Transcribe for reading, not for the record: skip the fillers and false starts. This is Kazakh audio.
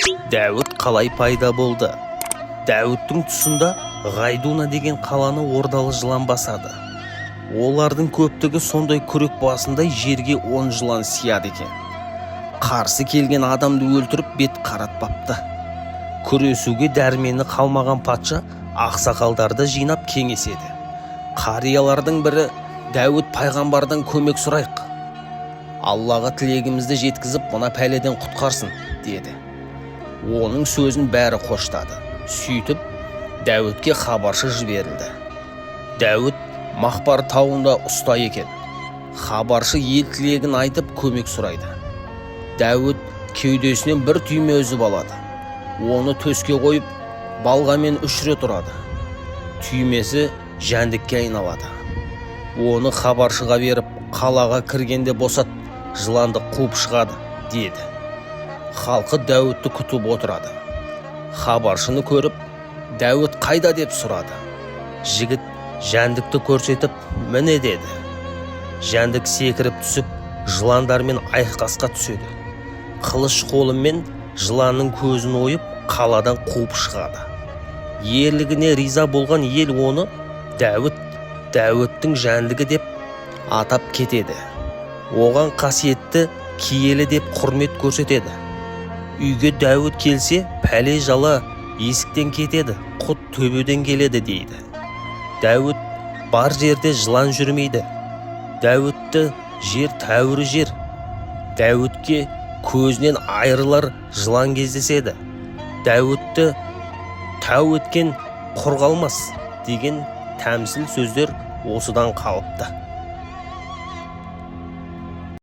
Дәуіт қалай пайда болды? Дәуіттің тұсында Ғайдуна деген қаланы ордалы жылан басады. Олардың көптігі сондай күрек басындай жерге 10 жылан сияды екен. Қарсы келген адамды өлтіріп бет қаратпапты. Күресуге дәрмені қалмаған патша ақсақалдарды жинап кеңеседі. Қариялардың бірі: Дәуіт пайғамбардан көмек сұрайық. Аллаға тілегімізді жеткізіп, мына пәледен құтқарсын, деді. Оның сөзін бәрі қоштады. Сөйтіп, Дәуітке хабаршы жіберілді. Дәуіт Мақпар тауында ұста екен. Хабаршы ел тілегін айтып көмек сұрайды. Дәуіт кеудесінен бір түйме үзіп алады. Оны төске қойып, балғамен 3 рет ұрады. Түймесі жәндікке айналады. Оны хабаршыға беріп, қалаға кіргенде босат, жыланды қуып шығады, деді. Халқы Дәуітті күтіп отырады. Хабаршыны көріп, Дәуіт қайда деп сұрады. Жігіт жәндікті көрсетіп, міне, деді. Жәндік секіріп түсіп, жыландармен айқасқа түседі. Қылыш қолымен жыланның көзін ойып, қаладан қуып шығады. Ерлігіне риза болған ел оны Дәуіттің жәндігі деп атап кетеді. Оған қасиетті киелі деп құрмет көрсетеді. Үйге Дәуіт келсе, пәле жала есіктен кетеді, құт төбеден келеді, дейді. Дәуіт бар жерде жылан жүрмейді. Дәуітті жер тәуірі жер. Дәуітке көзінен айрылар жылан кездеседі. Дәуітті тәу еткен құр қалмас, деген тәмсіл сөздер осыдан қалыпты.